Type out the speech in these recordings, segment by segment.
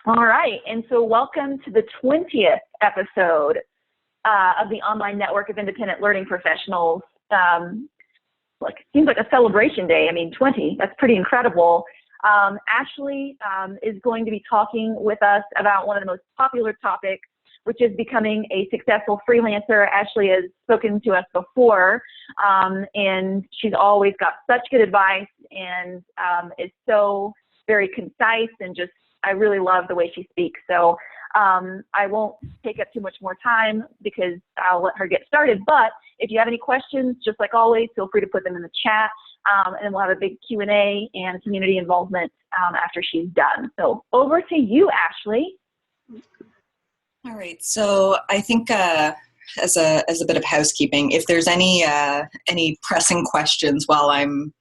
All right, and so welcome to the 20th episode of the Online Network of Independent Learning Professionals. Look, it seems like a celebration day. I mean, 20, that's pretty incredible. Ashley is going to be talking with us about one of the most popular topics, which is becoming a successful freelancer. Ashley has spoken to us before, and she's always got such good advice and is so very concise and just, I really love the way she speaks. So I won't take up too much more time because I'll let her get started. But if you have any questions, just like always, feel free to put them in the chat. And then we'll have a big Q&A and community involvement after she's done. So over to you, Ashley. All right. So I think as a bit of housekeeping, if there's any pressing questions while I'm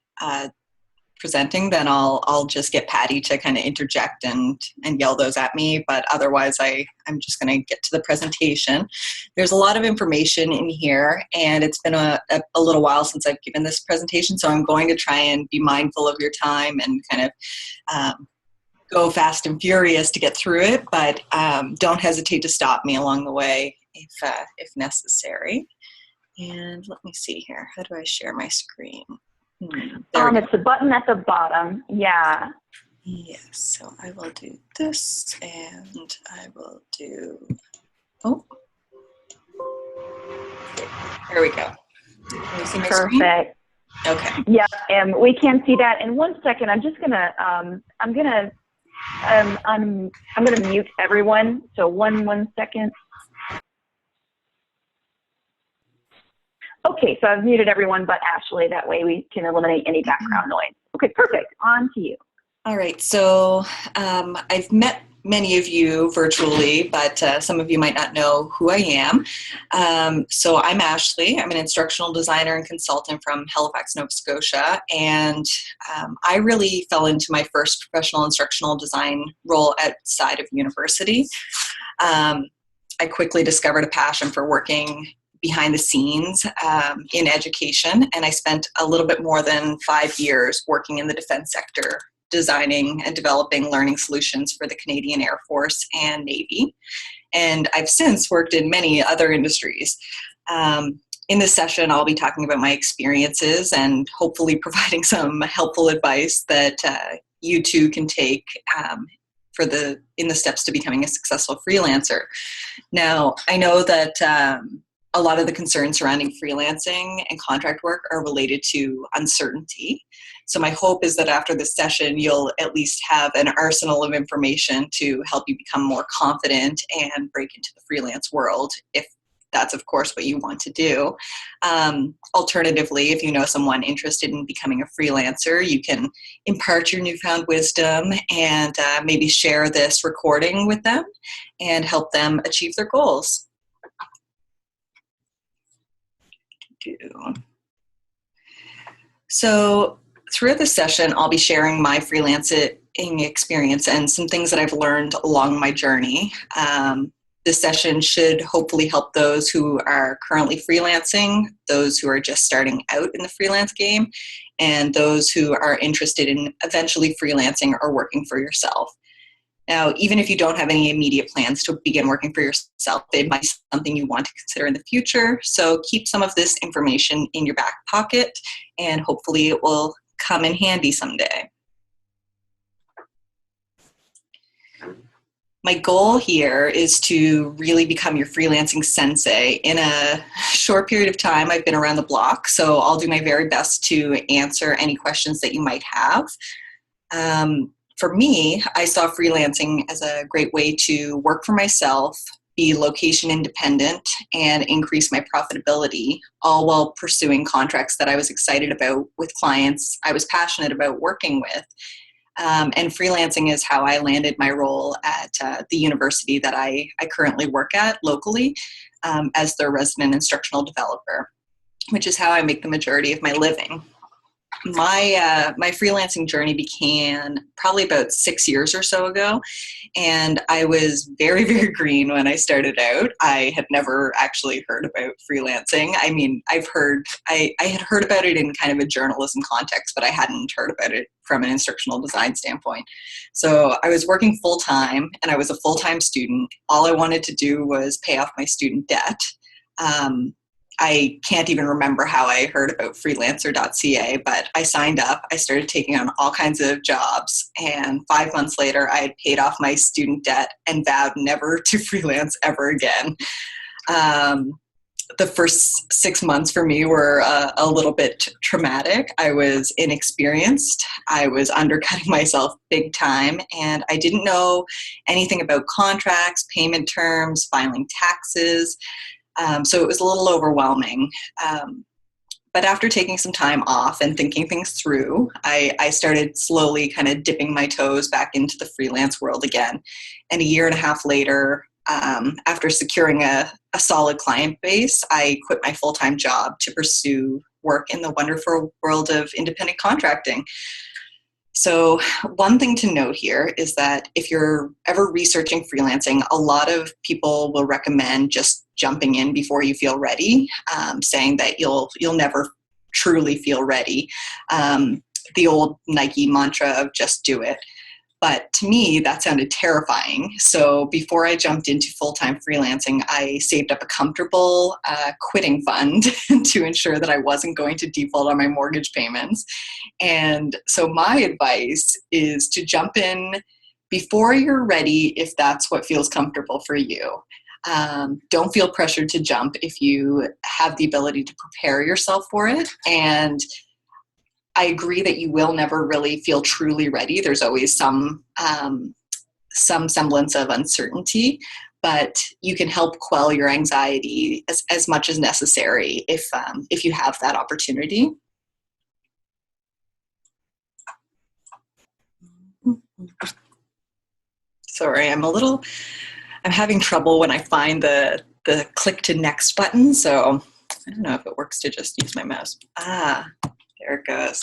presenting, then I'll just get Patty to kind of interject and yell those at me. But otherwise, I'm just going to get to the presentation. There's a lot of information in here, and it's been a little while since I've given this presentation, so I'm going to try and be mindful of your time and kind of go fast and furious to get through it. But don't hesitate to stop me along the way if necessary. And let me see here. How do I share my screen? It's the button at the bottom. Yeah. Yes. So I will do this, and I will do. Oh. There we go. Can you see my screen? Perfect. Okay. Yeah, and we can see that. In 1 second, I'm just gonna I'm gonna mute everyone. So one second. Okay, so I've muted everyone but Ashley. That way we can eliminate any background noise. Okay, perfect. On to you. All right. So I've met many of you virtually, but some of you might not know who I am. So I'm Ashley. I'm an instructional designer and consultant from Halifax, Nova Scotia. And I really fell into my first professional instructional design role outside of university. I quickly discovered a passion for working behind the scenes in education, and I spent a little bit more than 5 years working in the defense sector, designing and developing learning solutions for the Canadian Air Force and Navy. And I've since worked in many other industries. In this session, I'll be talking about my experiences and hopefully providing some helpful advice that you too can take in the steps to becoming a successful freelancer. Now, I know that a lot of the concerns surrounding freelancing and contract work are related to uncertainty. So my hope is that after this session, you'll at least have an arsenal of information to help you become more confident and break into the freelance world, if that's, of course, what you want to do. Alternatively, if you know someone interested in becoming a freelancer, you can impart your newfound wisdom and maybe share this recording with them and help them achieve their goals. So throughout the session, I'll be sharing my freelancing experience and some things that I've learned along my journey. This session should hopefully help those who are currently freelancing, those who are just starting out in the freelance game, and those who are interested in eventually freelancing or working for yourself. Now, even if you don't have any immediate plans to begin working for yourself, it might be something you want to consider in the future. So keep some of this information in your back pocket, and hopefully it will come in handy someday. My goal here is to really become your freelancing sensei. In a short period of time, I've been around the block, so I'll do my very best to answer any questions that you might have. For me, I saw freelancing as a great way to work for myself, be location independent, and increase my profitability, all while pursuing contracts that I was excited about with clients I was passionate about working with. And freelancing is how I landed my role at the university that I currently work at locally as their resident instructional developer, which is how I make the majority of my living. my freelancing journey began probably about 6 years or so ago, and I was very, very green when I started out. I had never actually heard about freelancing. I mean, I had heard about it in kind of a journalism context, but I hadn't heard about it from an instructional design standpoint. So I was working full time, and I was a full-time student. All I wanted to do was pay off my student debt. I can't even remember how I heard about Freelancer.ca, but I signed up. I started taking on all kinds of jobs, and 5 months later, I had paid off my student debt and vowed never to freelance ever again. The first 6 months for me were a little bit traumatic. I was inexperienced. I was undercutting myself big time, and I didn't know anything about contracts, payment terms, filing taxes. So it was a little overwhelming. But after taking some time off and thinking things through, I started slowly kind of dipping my toes back into the freelance world again. And a year and a half later, after securing a solid client base, I quit my full-time job to pursue work in the wonderful world of independent contracting. So one thing to note here is that if you're ever researching freelancing, a lot of people will recommend just jumping in before you feel ready, saying that you'll never truly feel ready. The old Nike mantra of just do it. But to me, that sounded terrifying. So before I jumped into full-time freelancing, I saved up a comfortable quitting fund to ensure that I wasn't going to default on my mortgage payments. And so my advice is to jump in before you're ready if that's what feels comfortable for you. Don't feel pressured to jump if you have the ability to prepare yourself for it. And I agree that you will never really feel truly ready. There's always some semblance of uncertainty, but you can help quell your anxiety as much as necessary if you have that opportunity. Sorry, I'm having trouble when I find the click to next button, so I don't know if it works to just use my mouse. There it goes.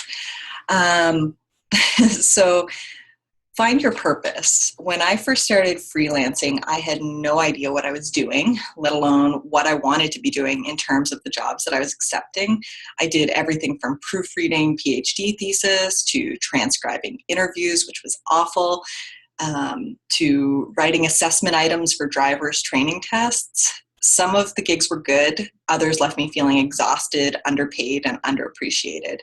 So find your purpose. When I first started freelancing, I had no idea what I was doing, let alone what I wanted to be doing in terms of the jobs that I was accepting. I did everything from proofreading PhD thesis to transcribing interviews, which was awful, to writing assessment items for drivers' training tests. Some of the gigs were good. Others left me feeling exhausted, underpaid, and underappreciated.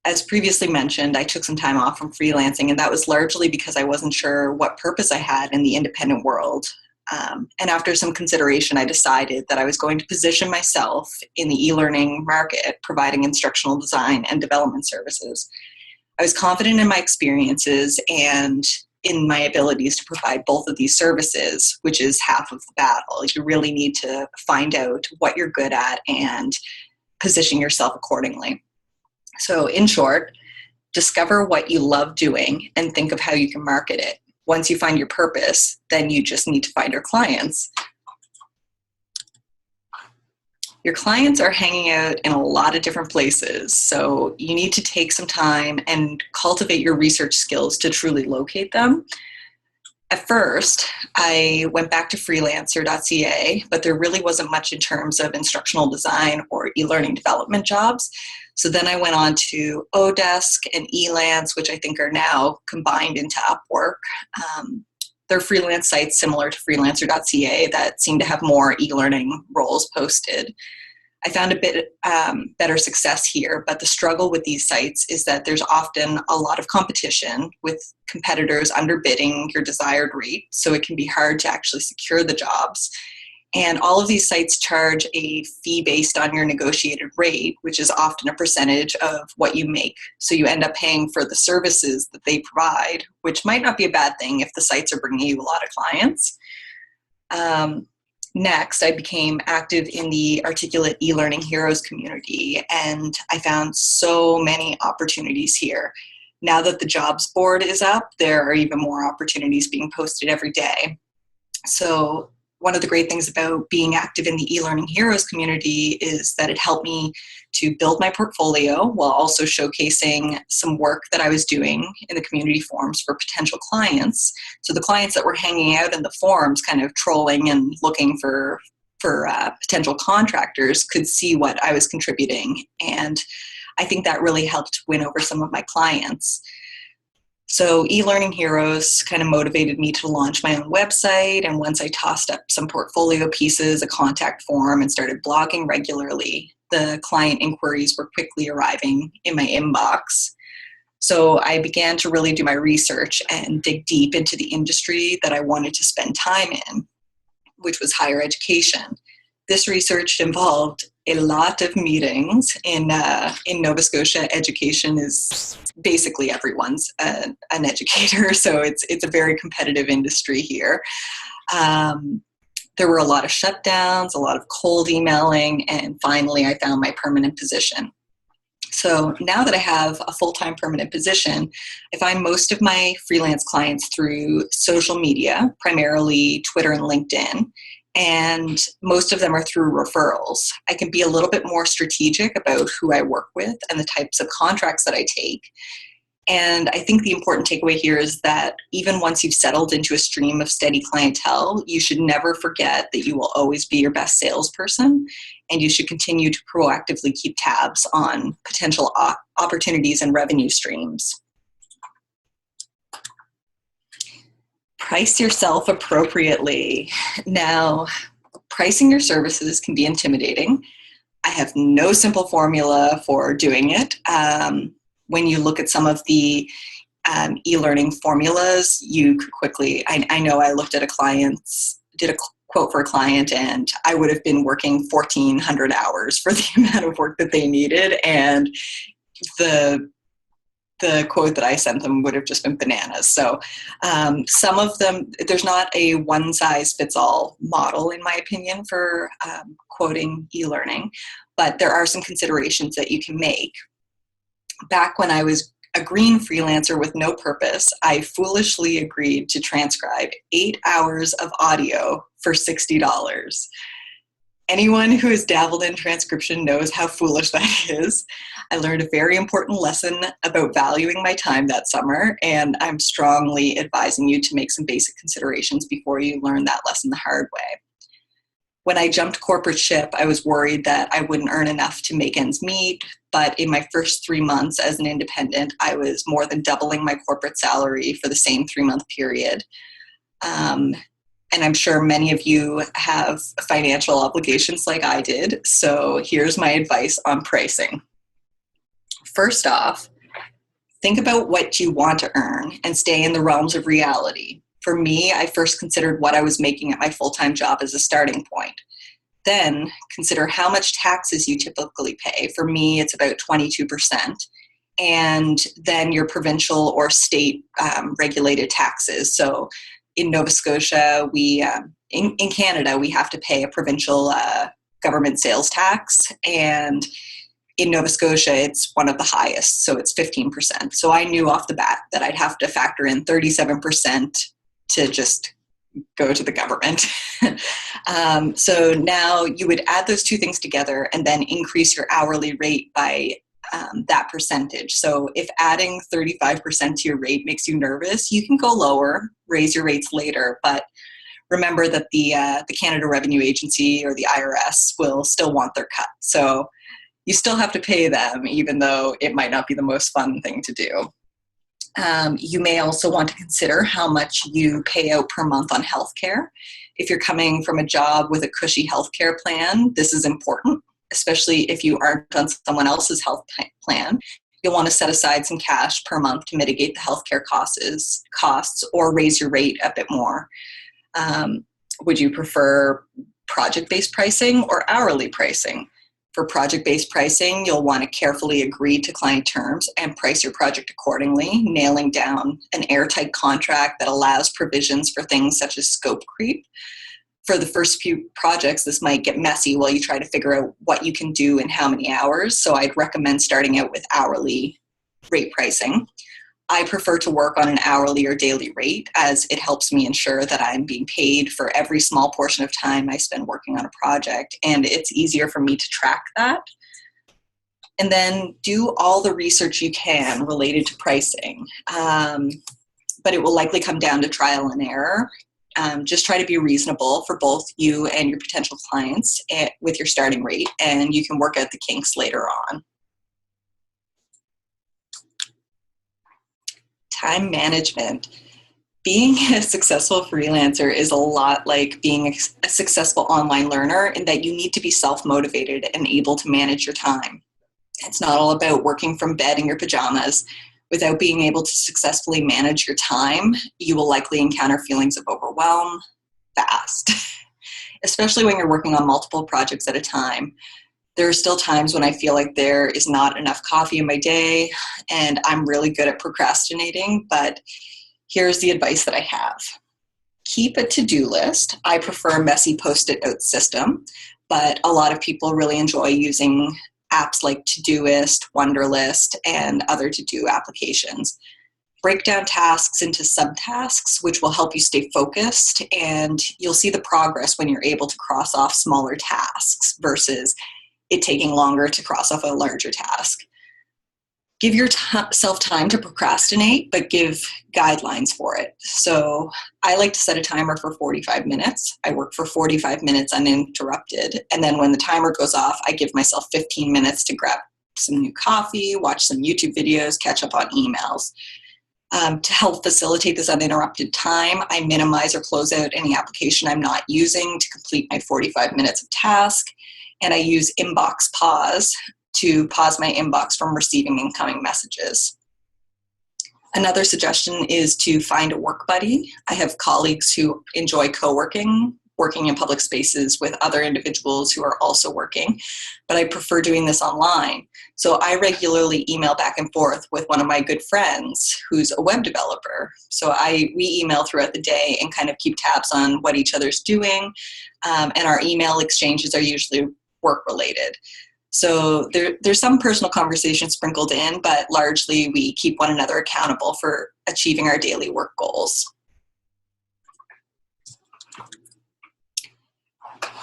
As previously mentioned, I took some time off from freelancing, and that was largely because I wasn't sure what purpose I had in the independent world. And after some consideration, I decided that I was going to position myself in the e-learning market, providing instructional design and development services. I was confident in my experiences and in my abilities to provide both of these services, which is half of the battle. You really need to find out what you're good at and position yourself accordingly. So in short, discover what you love doing and think of how you can market it. Once you find your purpose, then you just need to find your clients. Your clients are hanging out in a lot of different places, so you need to take some time and cultivate your research skills to truly locate them. At first, I went back to Freelancer.ca, but there really wasn't much in terms of instructional design or e-learning development jobs. So then I went on to Odesk and Elance, which I think are now combined into Upwork. They're freelance sites similar to Freelancer.ca that seem to have more e-learning roles posted. I found a bit better success here, but the struggle with these sites is that there's often a lot of competition with competitors underbidding your desired rate, so it can be hard to actually secure the jobs. And all of these sites charge a fee based on your negotiated rate, which is often a percentage of what you make. So you end up paying for the services that they provide, which might not be a bad thing if the sites are bringing you a lot of clients. Next, I became active in the Articulate eLearning Heroes community, and I found so many opportunities here. Now that the jobs board is up, there are even more opportunities being posted every day. So one of the great things about being active in the eLearning Heroes community is that it helped me to build my portfolio while also showcasing some work that I was doing in the community forums for potential clients. So the clients that were hanging out in the forums kind of trolling and looking for potential contractors could see what I was contributing. And I think that really helped win over some of my clients. So eLearning Heroes kind of motivated me to launch my own website. And once I tossed up some portfolio pieces, a contact form, and started blogging regularly, the client inquiries were quickly arriving in my inbox. So I began to really do my research and dig deep into the industry that I wanted to spend time in, which was higher education. This research involved a lot of meetings. In Nova Scotia, education is basically everyone's an educator, so it's a very competitive industry here. There were a lot of shutdowns, a lot of cold emailing, and finally I found my permanent position. So now that I have a full-time permanent position, I find most of my freelance clients through social media, primarily Twitter and LinkedIn, and most of them are through referrals. I can be a little bit more strategic about who I work with and the types of contracts that I take. And I think the important takeaway here is that even once you've settled into a stream of steady clientele, you should never forget that you will always be your best salesperson, and you should continue to proactively keep tabs on potential opportunities and revenue streams. Price yourself appropriately. Now, pricing your services can be intimidating. I have no simple formula for doing it. When you look at some of the e-learning formulas, you could quickly, I know I looked at did a quote for a client, and I would have been working 1,400 hours for the amount of work that they needed, and the quote that I sent them would have just been bananas. So some of them, there's not a one-size-fits-all model, in my opinion, for quoting e-learning, but there are some considerations that you can make. Back when I was a green freelancer with no purpose, I foolishly agreed to transcribe 8 hours of audio for $60. Anyone who has dabbled in transcription knows how foolish that is. I learned a very important lesson about valuing my time that summer, and I'm strongly advising you to make some basic considerations before you learn that lesson the hard way. When I jumped corporate ship, I was worried that I wouldn't earn enough to make ends meet, but in my first 3 months as an independent, I was more than doubling my corporate salary for the same 3-month period. And I'm sure many of you have financial obligations like I did, so here's my advice on pricing. First off, think about what you want to earn and stay in the realms of reality. For me, I first considered what I was making at my full-time job as a starting point. Then consider how much taxes you typically pay. For me, it's about 22%. And then your provincial or state regulated taxes. So in Nova Scotia, in Canada, we have to pay a provincial government sales tax. And in Nova Scotia, it's one of the highest, so it's 15%. So I knew off the bat that I'd have to factor in 37% to just go to the government. So now you would add those two things together and then increase your hourly rate by that percentage. So if adding 35% to your rate makes you nervous, you can go lower, raise your rates later, but remember that the Canada Revenue Agency or the IRS will still want their cut. So you still have to pay them, even though it might not be the most fun thing to do. You may also want to consider how much you pay out per month on healthcare. If you're coming from a job with a cushy healthcare plan, this is important, especially if you aren't on someone else's health plan. You'll want to set aside some cash per month to mitigate the healthcare costs or raise your rate a bit more. Would you prefer project-based pricing or hourly pricing? For project-based pricing, you'll want to carefully agree to client terms and price your project accordingly, nailing down an airtight contract that allows provisions for things such as scope creep. For the first few projects, this might get messy while you try to figure out what you can do in how many hours, so I'd recommend starting out with hourly rate pricing. I prefer to work on an hourly or daily rate, as it helps me ensure that I'm being paid for every small portion of time I spend working on a project, and it's easier for me to track that. And then do all the research you can related to pricing, but it will likely come down to trial and error. Just try to be reasonable for both you and your potential clients with your starting rate, and you can work out the kinks later on. Time management. Being a successful freelancer is a lot like being a successful online learner, in that you need to be self-motivated and able to manage your time. It's not all about working from bed in your pajamas. Without being able to successfully manage your time, you will likely encounter feelings of overwhelm fast, especially when you're working on multiple projects at a time. There are still times when I feel like there is not enough coffee in my day, and I'm really good at procrastinating, but here's the advice that I have. Keep a to-do list. I prefer a messy post-it note system, but a lot of people really enjoy using apps like Todoist, Wunderlist, and other to-do applications. Break down tasks into subtasks, which will help you stay focused, and you'll see the progress when you're able to cross off smaller tasks versus it taking longer to cross off a larger task. Give yourself time to procrastinate, but give guidelines for it. So I like to set a timer for 45 minutes. I work for 45 minutes uninterrupted. And then when the timer goes off, I give myself 15 minutes to grab some new coffee, watch some YouTube videos, catch up on emails. To help facilitate this uninterrupted time, I minimize or close out any application I'm not using to complete my 45 minutes of task. And I use inbox pause to pause my inbox from receiving incoming messages. Another suggestion is to find a work buddy. I have colleagues who enjoy co-working, working in public spaces with other individuals who are also working, but I prefer doing this online. So I regularly email back and forth with one of my good friends who's a web developer. So we email throughout the day and kind of keep tabs on what each other's doing, and our email exchanges are usually work-related. So there's some personal conversation sprinkled in, but largely we keep one another accountable for achieving our daily work goals.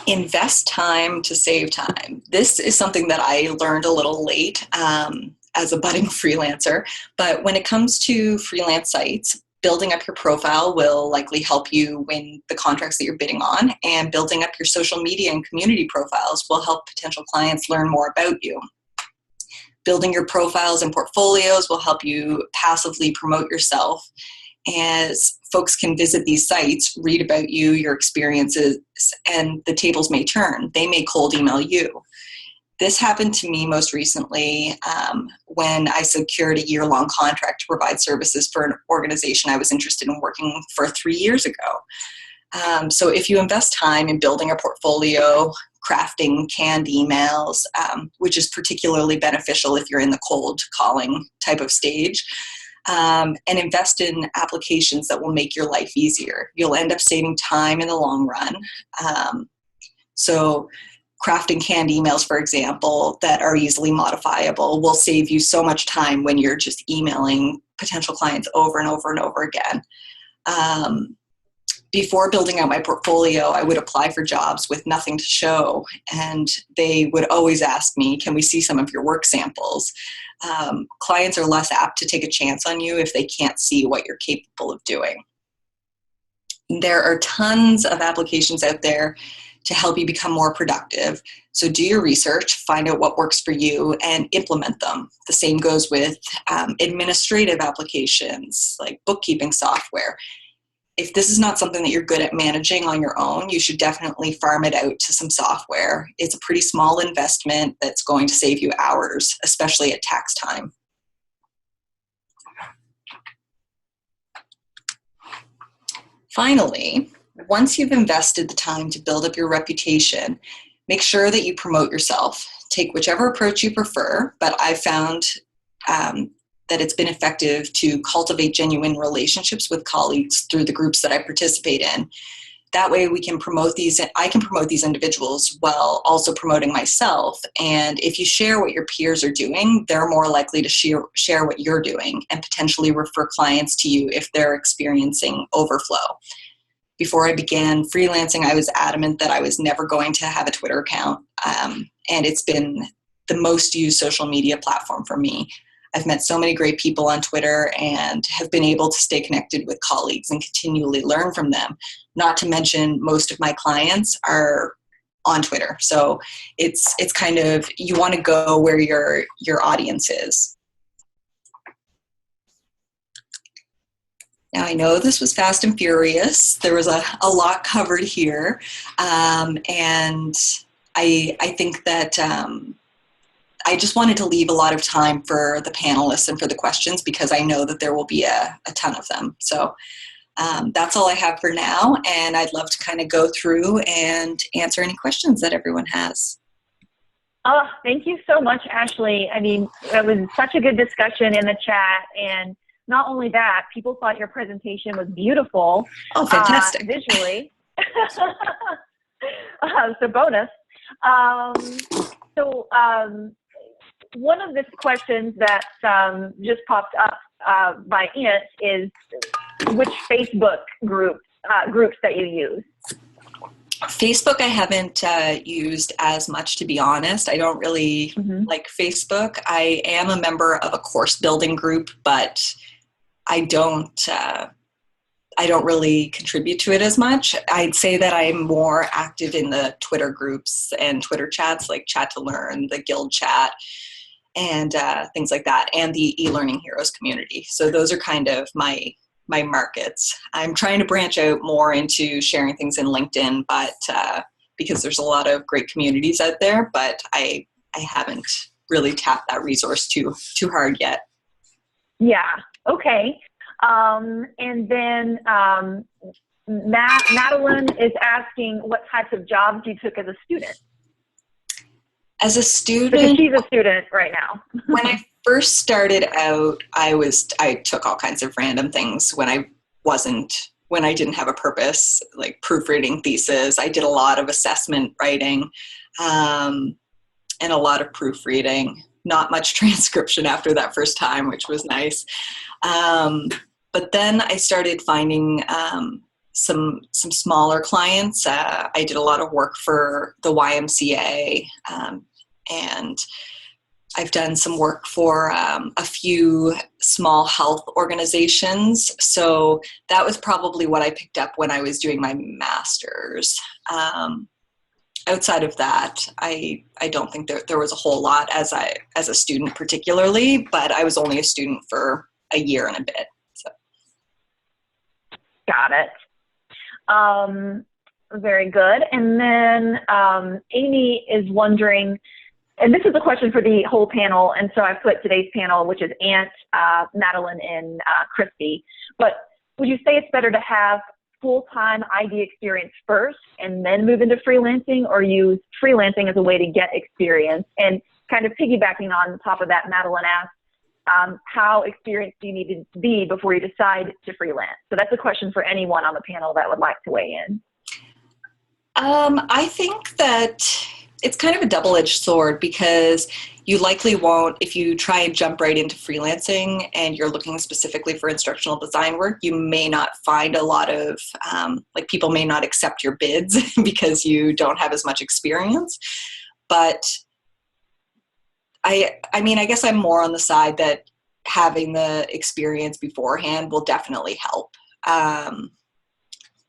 Invest time to save time. This is something that I learned a little late as a budding freelancer, but when it comes to freelance sites, building up your profile will likely help you win the contracts that you're bidding on, and building up your social media and community profiles will help potential clients learn more about you. Building your profiles and portfolios will help you passively promote yourself, as folks can visit these sites, read about you, your experiences, and the tables may turn. They may cold email you. This happened to me most recently when I secured a year-long contract to provide services for an organization I was interested in working for 3 years ago. So if you invest time in building a portfolio, crafting canned emails, which is particularly beneficial if you're in the cold calling type of stage, and invest in applications that will make your life easier, you'll end up saving time in the long run. So crafting canned emails, for example, that are easily modifiable will save you so much time when you're just emailing potential clients over and over and over again. Before building out my portfolio, I would apply for jobs with nothing to show, and they would always ask me, can we see some of your work samples? Clients are less apt to take a chance on you if they can't see what you're capable of doing. There are tons of applications out there to help you become more productive. So do your research, find out what works for you, and implement them. The same goes with administrative applications like bookkeeping software. If this is not something that you're good at managing on your own, you should definitely farm it out to some software. It's a pretty small investment that's going to save you hours, especially at tax time. Finally, once you've invested the time to build up your reputation, make sure that you promote yourself. Take whichever approach you prefer, but I've found that it's been effective to cultivate genuine relationships with colleagues through the groups that I participate in. that way we can I can promote these individuals while also promoting myself. And if you share what your peers are doing, they're more likely to share what you're doing and potentially refer clients to you if they're experiencing overflow. Before I began freelancing, I was adamant that I was never going to have a Twitter account. And it's been the most used social media platform for me. I've met so many great people on Twitter and have been able to stay connected with colleagues and continually learn from them. Not to mention, most of my clients are on Twitter. So it's kind of, you want to go where your audience is. Now, I know this was fast and furious. There was a lot covered here. And I think that I just wanted to leave a lot of time for the panelists and for the questions, because I know that there will be a ton of them. So that's all I have for now, and I'd love to kind of go through and answer any questions that everyone has. Oh, thank you so much, Ashley. I mean, it was such a good discussion in the chat, and not only that, people thought your presentation was beautiful. Oh, fantastic. Visually. So bonus. One of the questions that just popped up by Ant is which Facebook groups that you use? Facebook I haven't used as much, to be honest. I don't really like Facebook. I am a member of a course building group, but I don't really contribute to it as much. I'd say that I'm more active in the Twitter groups and Twitter chats, like Chat to Learn, the Guild chat, and things like that, and the e-learning heroes community. So those are kind of my markets. I'm trying to branch out more into sharing things in LinkedIn, but because there's a lot of great communities out there, but I haven't really tapped that resource too hard yet. Yeah. Okay. And then Madeline is asking what types of jobs you took as a student. As a student, because she's a student right now. When I first started out, I took all kinds of random things when I didn't have a purpose, like proofreading thesis. I did a lot of assessment writing, and a lot of proofreading. Not much transcription after that first time, which was nice. But then I started finding some smaller clients. I did a lot of work for the YMCA, and I've done some work for a few small health organizations. So that was probably what I picked up when I was doing my master's. Outside of that, I don't think there was a whole lot as a student particularly, but I was only a student for a year and a bit. So. Got it. Very good. And then Amy is wondering, and this is a question for the whole panel, and so I've put today's panel, which is Ant, Madeline, and Christy. But would you say it's better to have full-time ID experience first and then move into freelancing, or use freelancing as a way to get experience? And kind of piggybacking on top of that, Madeline asked, how experienced do you need to be before you decide to freelance? So that's a question for anyone on the panel that would like to weigh in. I think that it's kind of a double-edged sword, because you likely won't, if you try and jump right into freelancing and you're looking specifically for instructional design work, you may not find a lot of, people may not accept your bids because you don't have as much experience. But I guess I'm more on the side that having the experience beforehand will definitely help.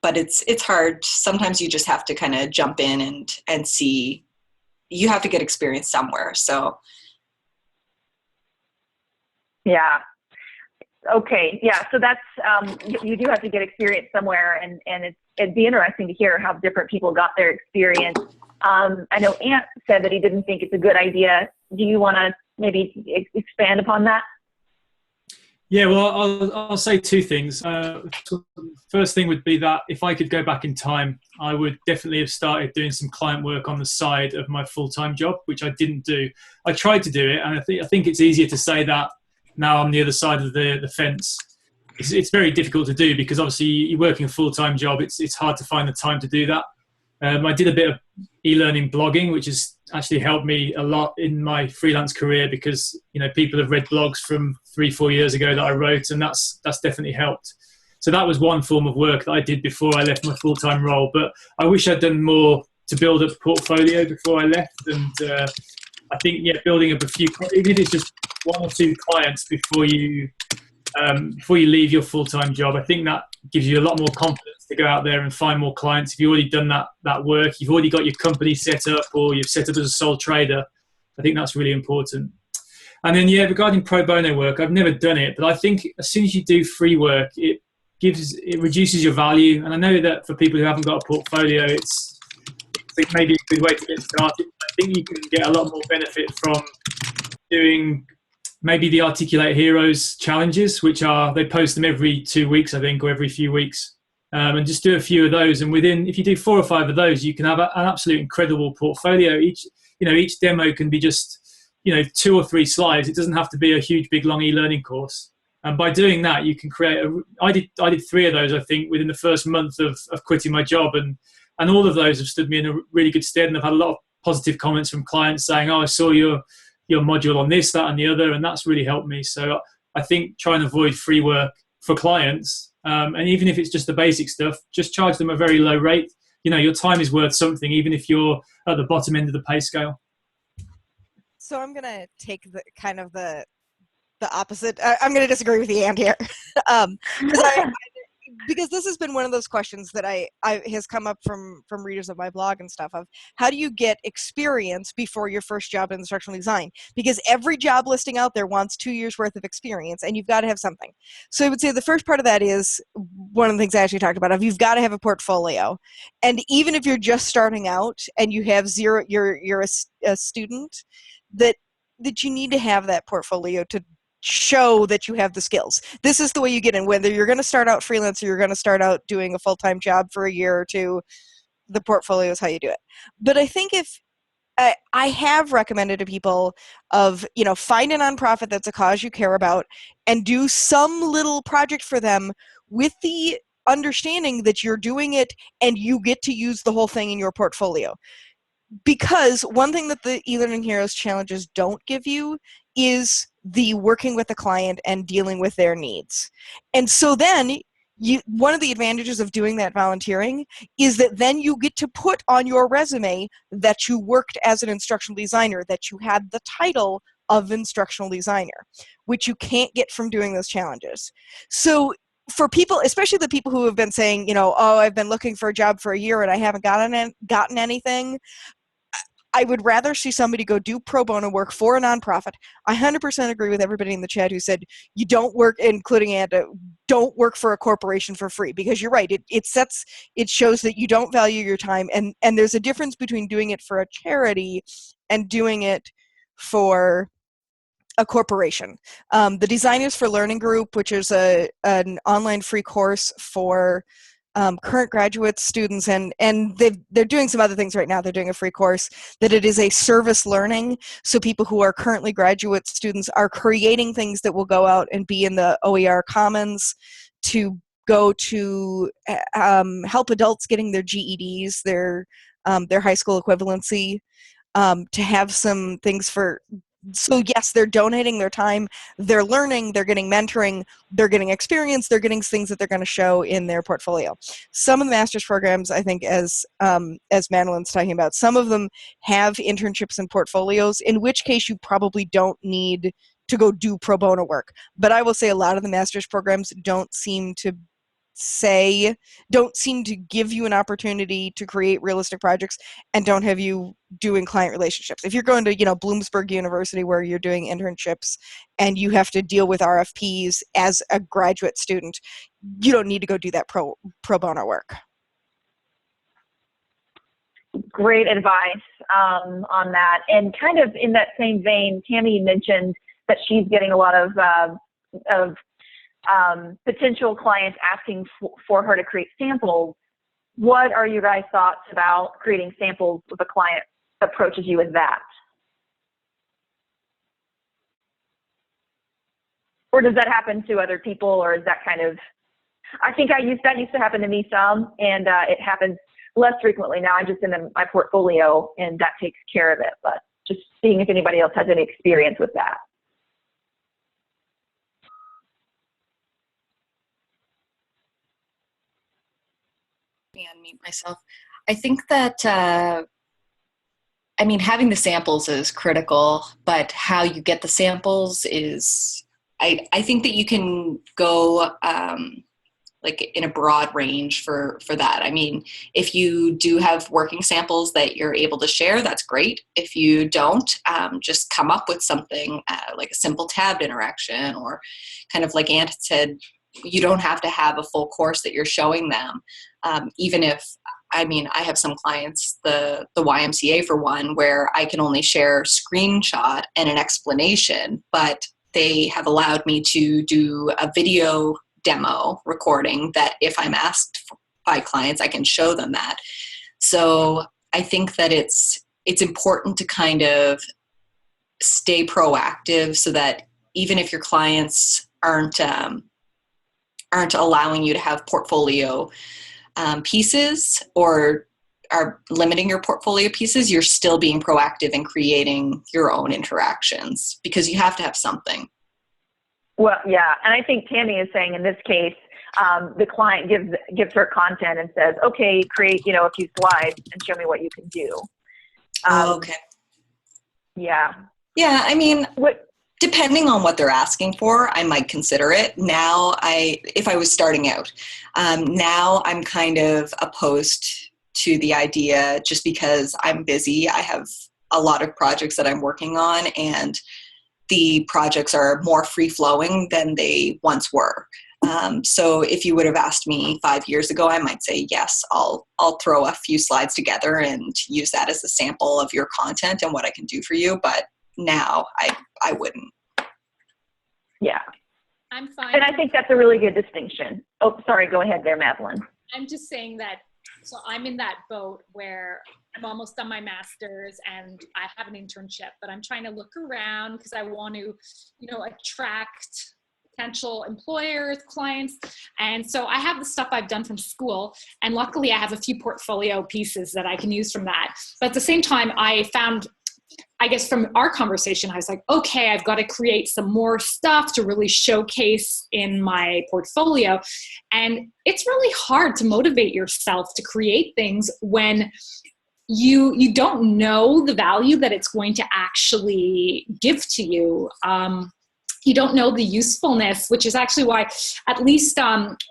But it's hard. Sometimes you just have to kind of jump in and see. You have to get experience somewhere. So. Yeah. Okay. Yeah. So that's, you do have to get experience somewhere, and it'd be interesting to hear how different people got their experience. I know Ant said that he didn't think it's a good idea. Do you want to maybe expand upon that? Yeah, well, I'll say two things. First thing would be that if I could go back in time, I would definitely have started doing some client work on the side of my full-time job, which I didn't do. I tried to do it, and I think it's easier to say that now I'm the other side of the fence. it's very difficult to do because obviously you're working a full-time job. It's hard to find the time to do that. I did a bit of e-learning blogging, which has actually helped me a lot in my freelance career because, you know, people have read blogs from 3-4 years ago that I wrote, and that's definitely helped. So that was one form of work that I did before I left my full-time role. But I wish I'd done more to build up a portfolio before I left. And I think, building up a few, even if it's just 1 or 2 clients before you leave your full-time job, I think that gives you a lot more confidence to go out there and find more clients. If you've already done that work, you've already got your company set up, or you've set up as a sole trader, I think that's really important. And then, regarding pro bono work, I've never done it, but I think as soon as you do free work, it reduces your value. And I know that for people who haven't got a portfolio, it's maybe a good way to get started. I think you can get a lot more benefit from doing maybe the Articulate Heroes challenges, which they post them every 2 weeks, I think, or every few weeks. And just do a few of those. And if you do 4 or 5 of those, you can have an absolute incredible portfolio. Each demo can be just, 2 or 3 slides. It doesn't have to be a huge, big, long e-learning course. And by doing that, you can create I did 3 of those, I think, within the first month of quitting my job. And all of those have stood me in a really good stead. And I've had a lot of positive comments from clients saying, oh, I saw your module on this, that, and the other, and that's really helped me. So I think try and avoid free work for clients. And even if it's just the basic stuff, just charge them a very low rate. Your time is worth something, even if you're at the bottom end of the pay scale. So I'm going to take the opposite. I'm going to disagree with Ian here. Because this has been one of those questions that has come up from readers of my blog and stuff of how do you get experience before your first job in instructional design? Because every job listing out there wants 2 years worth of experience, and you've got to have something. So I would say the first part of that is one of the things I actually talked about. You've got to have a portfolio, and even if you're just starting out and you have zero, you're a student, that you need to have that portfolio to show that you have the skills. This is the way you get in. Whether you're going to start out freelance or you're going to start out doing a full-time job for a year or 2, the portfolio is how you do it. But I think if I have recommended to people of, find a nonprofit that's a cause you care about and do some little project for them with the understanding that you're doing it and you get to use the whole thing in your portfolio. Because one thing that the e-learning heroes challenges don't give you is the working with the client and dealing with their needs. And so then one of the advantages of doing that volunteering is that then you get to put on your resume that you worked as an instructional designer, that you had the title of instructional designer, which you can't get from doing those challenges. So for people, especially the people who have been saying, I've been looking for a job for a year and I haven't gotten anything, I would rather see somebody go do pro bono work for a nonprofit. I 100% agree with everybody in the chat who said you don't work, including Anna, don't work for a corporation for free, because you're right. It shows that you don't value your time, and there's a difference between doing it for a charity and doing it for a corporation. The Designers for Learning group, which is an online free course for current graduate students, and they're doing some other things right now. They're doing a free course that it is a service learning. So people who are currently graduate students are creating things that will go out and be in the OER Commons to go to help adults getting their GEDs, their high school equivalency, to have some things for. So yes, they're donating their time, they're learning, they're getting mentoring, they're getting experience, they're getting things that they're going to show in their portfolio. Some of the master's programs, I think, as Madeline's talking about, some of them have internships and portfolios, in which case you probably don't need to go do pro bono work. But I will say a lot of the master's programs don't seem to give you an opportunity to create realistic projects and don't have you doing client relationships. If you're going to, Bloomsburg University where you're doing internships and you have to deal with RFPs as a graduate student, you don't need to go do that pro bono work. Great advice on that. And kind of in that same vein, Tammy mentioned that she's getting a lot of potential clients asking for her to create samples. What are you guys' thoughts about creating samples if a client approaches you with that? Or does that happen to other people, or is that kind of, I think that used to happen to me some, and it happens less frequently now. I'm just in my portfolio, and that takes care of it, but just seeing if anybody else has any experience with that. Unmute myself. I think that, having the samples is critical, but how you get the samples is, I think that you can go like in a broad range for that. I mean, if you do have working samples that you're able to share, that's great. If you don't, just come up with something like a simple tabbed interaction, or kind of like Ant said, you don't have to have a full course that you're showing them. Even if, I have some clients, the YMCA for one, where I can only share screenshot and an explanation, but they have allowed me to do a video demo recording that if I'm asked by clients, I can show them that. So I think that it's important to kind of stay proactive, so that even if your clients aren't allowing you to have portfolio pieces, or are limiting your portfolio pieces, you're still being proactive in creating your own interactions, because you have to have something. Well, yeah, and I think Tammy is saying in this case, the client gives her content and says, okay, create, a few slides and show me what you can do. Okay. Yeah. Yeah, depending on what they're asking for, I might consider it. Now, if I was starting out, now I'm kind of opposed to the idea, just because I'm busy. I have a lot of projects that I'm working on, and the projects are more free-flowing than they once were. So if you would have asked me 5 years ago, I might say, yes, I'll throw a few slides together and use that as a sample of your content and what I can do for you. But now I wouldn't. Yeah. I'm fine. And I think that's a really good distinction. Oh, sorry. Go ahead there, Madeline. I'm just saying that, so I'm in that boat where I'm almost done my master's and I have an internship, but I'm trying to look around because I want to, attract potential employers, clients. And so I have the stuff I've done from school, and luckily I have a few portfolio pieces that I can use from that. But at the same time, I found, I guess from our conversation, I was like, okay, I've got to create some more stuff to really showcase in my portfolio. And it's really hard to motivate yourself to create things when you don't know the value that it's going to actually give to you. You don't know the usefulness, which is actually why, at least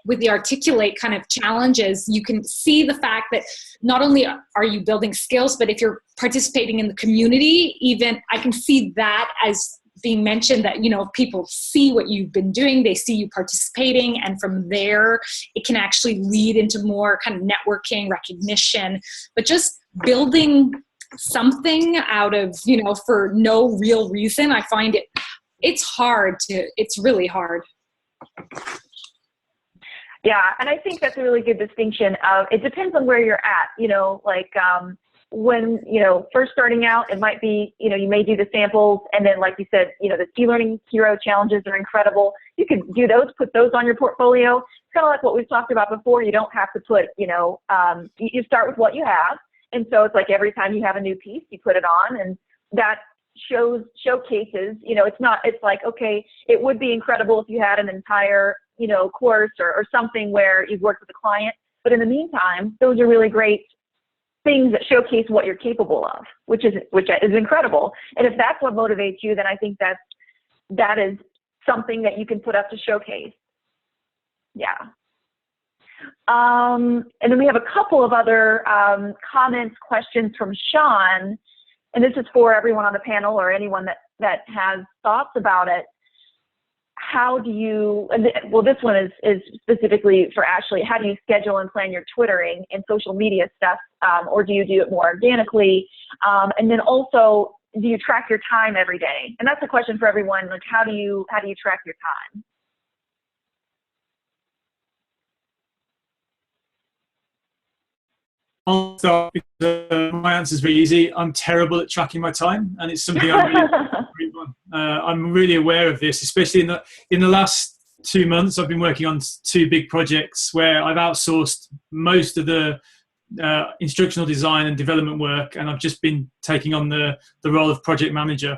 with the Articulate kind of challenges, you can see the fact that not only are you building skills, but if you're participating in the community, even I can see that as being mentioned, that, people see what you've been doing, they see you participating, and from there, it can actually lead into more kind of networking, recognition, but just building something out of, for no real reason. I find it's really hard. Yeah, and I think that's a really good distinction of, it depends on where you're at, when, first starting out, it might be, you may do the samples, and then like you said, the e-learning hero challenges are incredible. You can do those, put those on your portfolio. It's kind of like what we've talked about before. You don't have to put, you start with what you have. And so it's like every time you have a new piece, you put it on, and that showcases, it's like, okay, it would be incredible if you had an entire, course or something where you've worked with a client, but in the meantime, those are really great things that showcase what you're capable of, which is incredible. And if that's what motivates you, then I think that is something that you can put up to showcase. Yeah. And then we have a couple of other comments, questions from Sean. And this is for everyone on the panel or anyone that has thoughts about it. How do you, this one is specifically for Ashley, how do you schedule and plan your Twittering and social media stuff, or do you do it more organically? And then also, do you track your time every day? And that's a question for everyone, like how do you track your time? I'll start because my answer is very easy. I'm terrible at tracking my time, and it's something I'm really I'm really aware of this, especially in the last 2 months. I've been working on 2 big projects where I've outsourced most of the instructional design and development work, and I've just been taking on the role of project manager.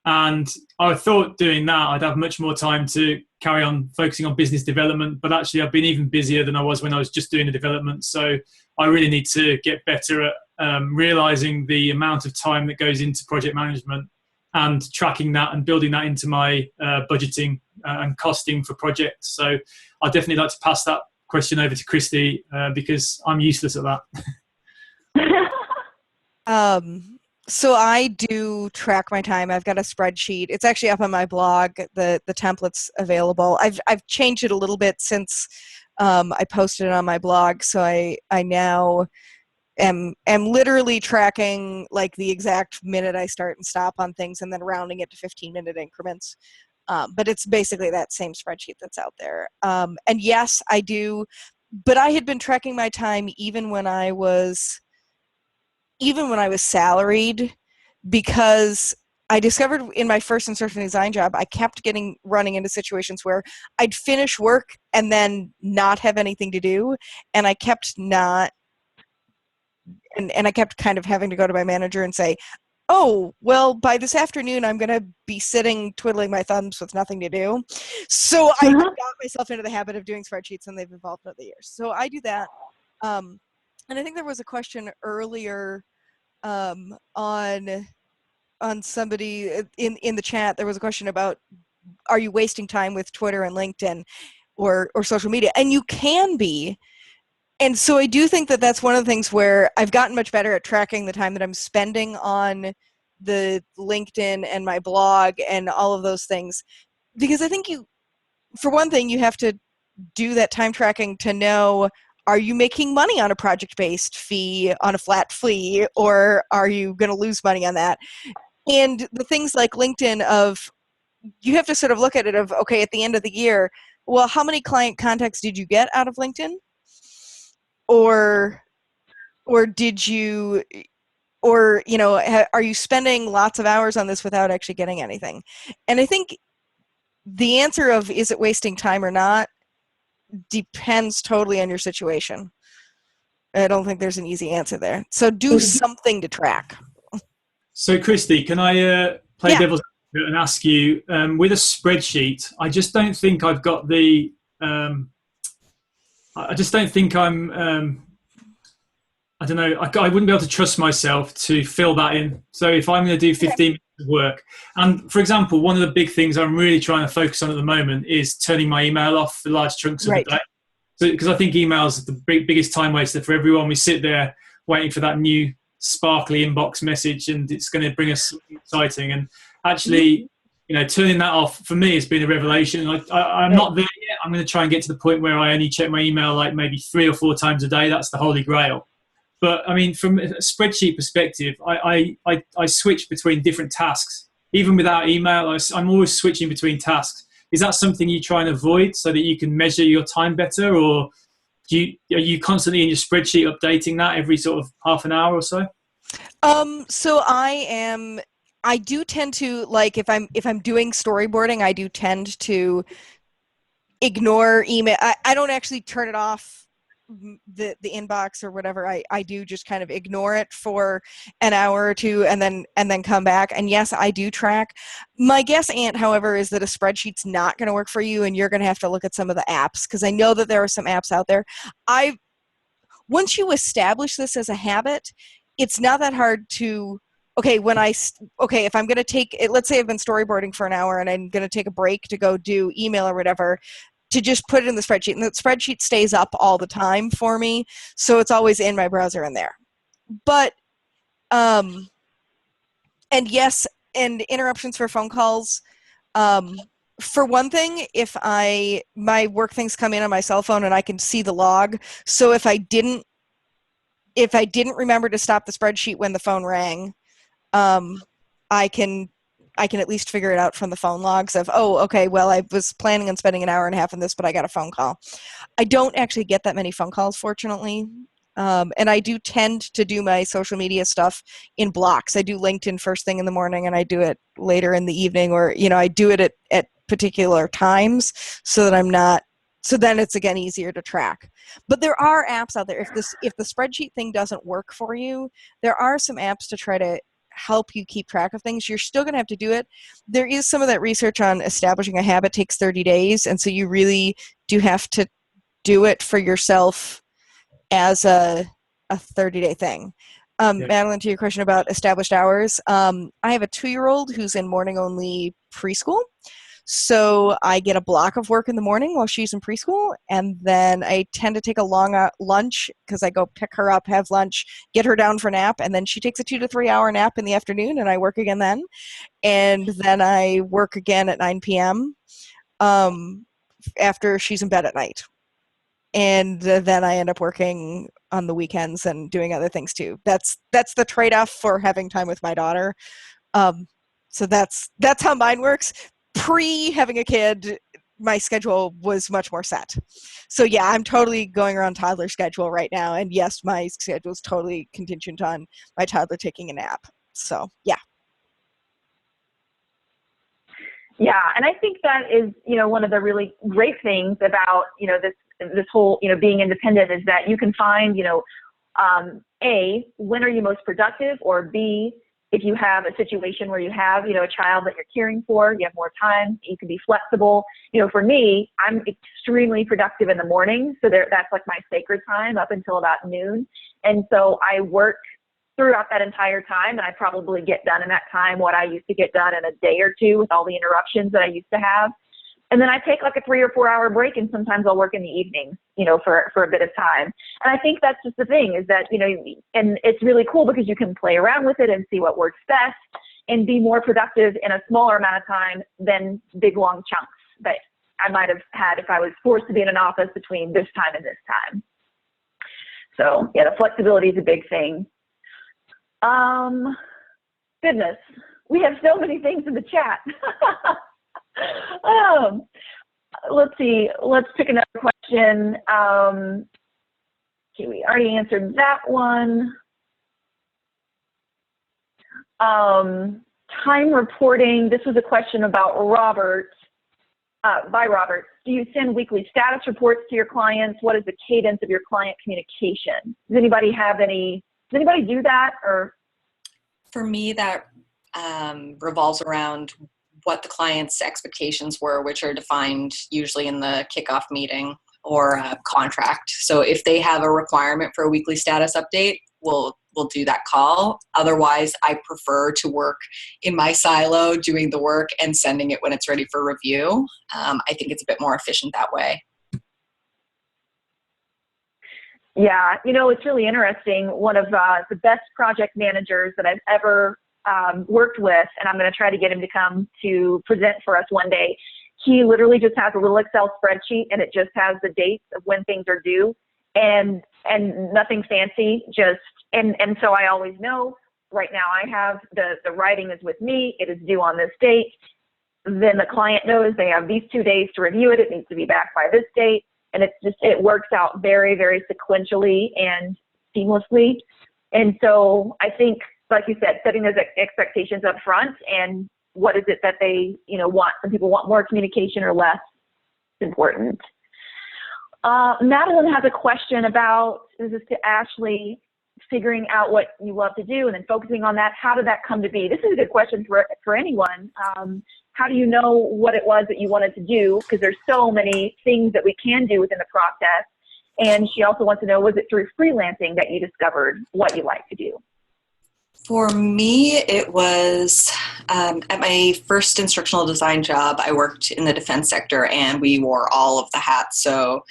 And I thought doing that I'd have much more time to carry on focusing on business development, but actually I've been even busier than I was when I was just doing the development. So I really need to get better at realizing the amount of time that goes into project management and tracking that and building that into my budgeting and costing for projects. So I'd definitely like to pass that question over to Christy because I'm useless at that. So I do track my time. I've got a spreadsheet. It's actually up on my blog. The template's available. I've changed it a little bit since I posted it on my blog. So I now am literally tracking like the exact minute I start and stop on things, and then rounding it to 15-minute increments. But it's basically that same spreadsheet that's out there. And yes, I do. But I had been tracking my time even when I was salaried, because I discovered in my first instructional design job, I kept running into situations where I'd finish work and then not have anything to do, and I kept I kept kind of having to go to my manager and say, oh, well, by this afternoon, I'm going to be sitting twiddling my thumbs with nothing to do. So I got myself into the habit of doing spreadsheets, and they've evolved over the years. So I do that. And I think there was a question earlier on somebody in the chat. There was a question about, are you wasting time with Twitter and LinkedIn or social media? And you can be. And so I do think that that's one of the things where I've gotten much better at tracking the time that I'm spending on the LinkedIn and my blog and all of those things. Because I think for one thing, you have to do that time tracking to know, are you making money on a project-based fee, on a flat fee, or are you going to lose money on that? And the things like LinkedIn you have to sort of look at it okay, at the end of the year, well, how many client contacts did you get out of LinkedIn? Or did you, or, are you spending lots of hours on this without actually getting anything? And I think the answer of, is it wasting time or not, depends totally on your situation. I don't think there's an easy answer there. So do something to track. So Christy, can I play devil's advocate and ask you, with a spreadsheet, I just don't think I've got I just don't think I'm, I don't know, I wouldn't be able to trust myself to fill that in. So if I'm going to do 15 minutes of work, and for example, one of the big things I'm really trying to focus on at the moment is turning my email off for large chunks of the day. So, because I think emails are the biggest time waster for everyone. We sit there waiting for that new sparkly inbox message, and it's going to bring us something exciting. And actually, turning that off for me has been a revelation. I'm not there yet. I'm going to try and get to the point where I only check my email like maybe 3 or 4 times a day. That's the holy grail. But I mean, from a spreadsheet perspective, I switch between different tasks. Even without email, I'm always switching between tasks. Is that something you try and avoid so that you can measure your time better, or are you constantly in your spreadsheet updating that every sort of half an hour or so? So I do tend to, like, if I'm doing storyboarding, I do tend to ignore email. I don't actually turn it off, the inbox or whatever. I do just kind of ignore it for an hour or two and then come back. And yes, I do track. My guess, Ant, however, is that a spreadsheet's not going to work for you, and you're going to have to look at some of the apps, because I know that there are some apps out there. Once you establish this as a habit, it's not that hard to, if I'm going to take it, let's say I've been storyboarding for an hour and I'm going to take a break to go do email or whatever, to just put it in the spreadsheet. And the spreadsheet stays up all the time for me, so it's always in my browser in there. But, and yes, and interruptions for phone calls. For one thing, if my work things come in on my cell phone and I can see the log, so if I didn't remember to stop the spreadsheet when the phone rang, I can at least figure it out from the phone logs of, well, I was planning on spending an hour and a half on this, but I got a phone call. I don't actually get that many phone calls, fortunately. And I do tend to do my social media stuff in blocks. I do LinkedIn first thing in the morning, and I do it later in the evening, or, I do it at particular times so that I'm not, so then it's again easier to track. But there are apps out there. If the spreadsheet thing doesn't work for you, there are some apps to try to help you keep track of things. You're still going to have to do it. There is some of that research on establishing a habit takes 30 days. And so you really do have to do it for yourself as a 30-day thing. Yeah. Madeline, to your question about established hours, I have a 2-year-old who's in morning-only preschool. So I get a block of work in the morning while she's in preschool, and then I tend to take a long lunch because I go pick her up, have lunch, get her down for a nap, and then she takes a 2 to 3 hour nap in the afternoon, and I work again then. And then I work again at 9 p.m. After she's in bed at night. And then I end up working on the weekends and doing other things too. That's the trade-off for having time with my daughter. So that's how mine works. Pre having a kid, my schedule was much more set. So yeah, I'm totally going around toddler schedule right now. And yes, my schedule is totally contingent on my toddler taking a nap. So yeah. Yeah, and I think that is, one of the really great things about, this whole, being independent is that you can find, A, when are you most productive, or B, if you have a situation where you have, a child that you're caring for, you have more time, you can be flexible. For me, I'm extremely productive in the morning. So that's like my sacred time up until about noon. And so I work throughout that entire time, and I probably get done in that time what I used to get done in a day or two with all the interruptions that I used to have. And then I take like a 3 or 4 hour break, and sometimes I'll work in the evening, for a bit of time. And I think that's just the thing is that, and it's really cool because you can play around with it and see what works best and be more productive in a smaller amount of time than big, long chunks that I might have had if I was forced to be in an office between this time and this time. So yeah, the flexibility is a big thing. Goodness, we have so many things in the chat. Let's see. Let's pick another question. Okay, we already answered that one. Time reporting. This was a question about Robert. By Robert. Do you send weekly status reports to your clients? What is the cadence of your client communication? Does anybody do that? Or for me, that revolves around what the client's expectations were, which are defined usually in the kickoff meeting or contract. So if they have a requirement for a weekly status update, we'll do that call. Otherwise, I prefer to work in my silo, doing the work and sending it when it's ready for review. I think it's a bit more efficient that way. Yeah, it's really interesting. One of the best project managers that I've ever worked with, and I'm going to try to get him to come to present for us one day. He literally just has a little Excel spreadsheet, and it just has the dates of when things are due, and nothing fancy. And so I always know. Right now, I have the writing is with me. It is due on this date. Then the client knows they have these 2 days to review it. It needs to be back by this date, and it works out very, very sequentially and seamlessly. And so I think, like you said, setting those expectations up front, and what is it that they, want. Some people want more communication or less. It's important. Madeline has a question about, this is to Ashley, figuring out what you love to do and then focusing on that. How did that come to be? This is a good question for anyone. How do you know what it was that you wanted to do? Because there's so many things that we can do within the process. And she also wants to know, was it through freelancing that you discovered what you like to do? For me, it was at my first instructional design job, I worked in the defense sector and we wore all of the hats. So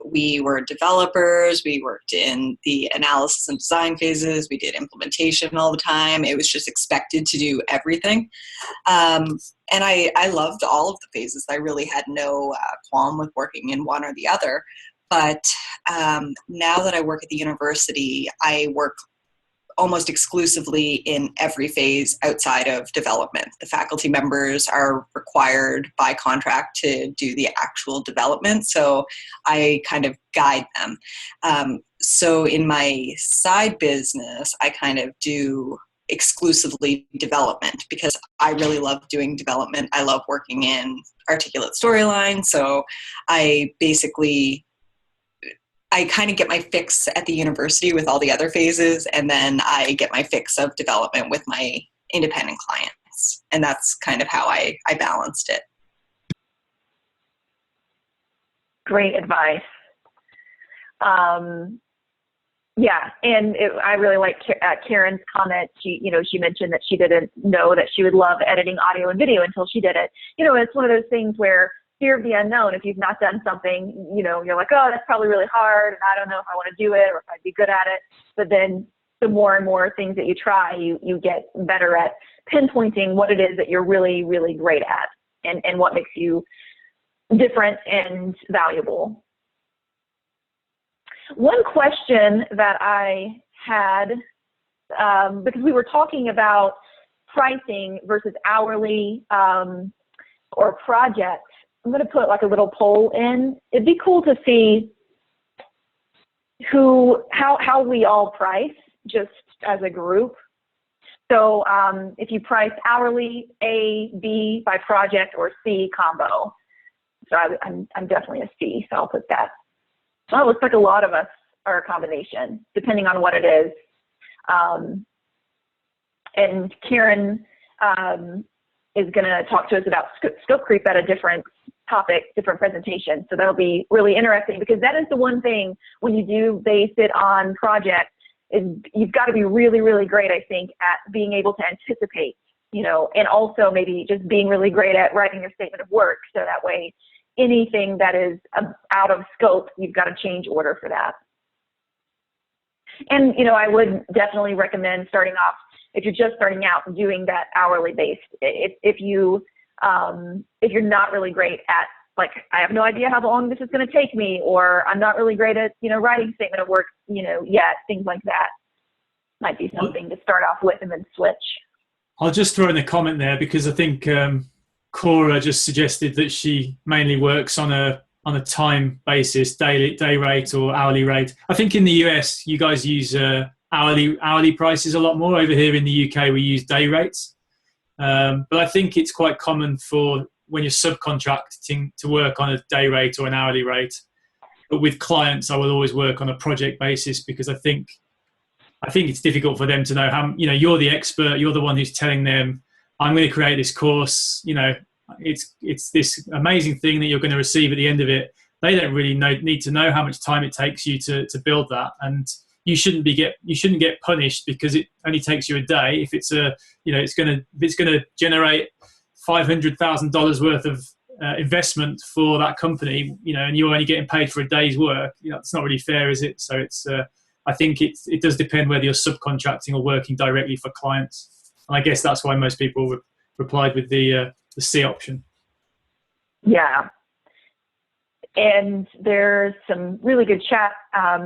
we were developers, we worked in the analysis and design phases, we did implementation all the time. It was just expected to do everything. And I loved all of the phases. I really had no qualm with working in one or the other. But now that I work at the university, I work almost exclusively in every phase outside of development. The faculty members are required by contract to do the actual development, so I kind of guide them. So in my side business, I kind of do exclusively development because I really love doing development. I love working in articulate storylines. So I kind of get my fix at the university with all the other phases, and then I get my fix of development with my independent clients. And that's kind of how I balanced it. Great advice. Yeah, and I really like Karen's comment. She mentioned that she didn't know that she would love editing audio and video until she did it. It's one of those things where fear of the unknown. If you've not done something, you're like, oh, that's probably really hard, and I don't know if I want to do it or if I'd be good at it. But then the more and more things that you try, you get better at pinpointing what it is that you're really, really great at, and what makes you different and valuable. One question that I had, because we were talking about pricing versus hourly or projects, I'm going to put like a little poll in. It'd be cool to see how we all price just as a group. So if you price hourly, A, B by project, or C combo. So I'm definitely a C, so I'll put that. Well, it looks like a lot of us are a combination, depending on what it is. And Karen is going to talk to us about scope creep at a different topic, different presentation. So that'll be really interesting, because that is the one thing when you do base it on projects, is you've got to be really, really great, I think, at being able to anticipate, and also maybe just being really great at writing a statement of work. So that way, anything that is out of scope, you've got to change order for that. And, I would definitely recommend starting off, if you're just starting out, doing that hourly based. If you're not really great at, like, I have no idea how long this is going to take me, or I'm not really great at, writing statement of work, yet, things like that might be something to start off with and then switch. I'll just throw in a comment there, because I think Cora just suggested that she mainly works on a time basis, day rate or hourly rate. I think in the US, you guys use hourly prices a lot more. Over here in the UK, we use day rates. But I think it's quite common for when you're subcontracting to work on a day rate or an hourly rate. But with clients, I will always work on a project basis, because I think it's difficult for them to know how, you're the expert, you're the one who's telling them, I'm going to create this course, it's this amazing thing that you're going to receive at the end of it. They don't really need to know how much time it takes you to build that. And you shouldn't get punished because it only takes you a day. If it's it's going to generate $500,000 worth of investment for that company, and you're only getting paid for a day's work, it's not really fair, is it? So it's, I think it does depend whether you're subcontracting or working directly for clients. And I guess that's why most people replied with the C option. Yeah. And there's some really good chat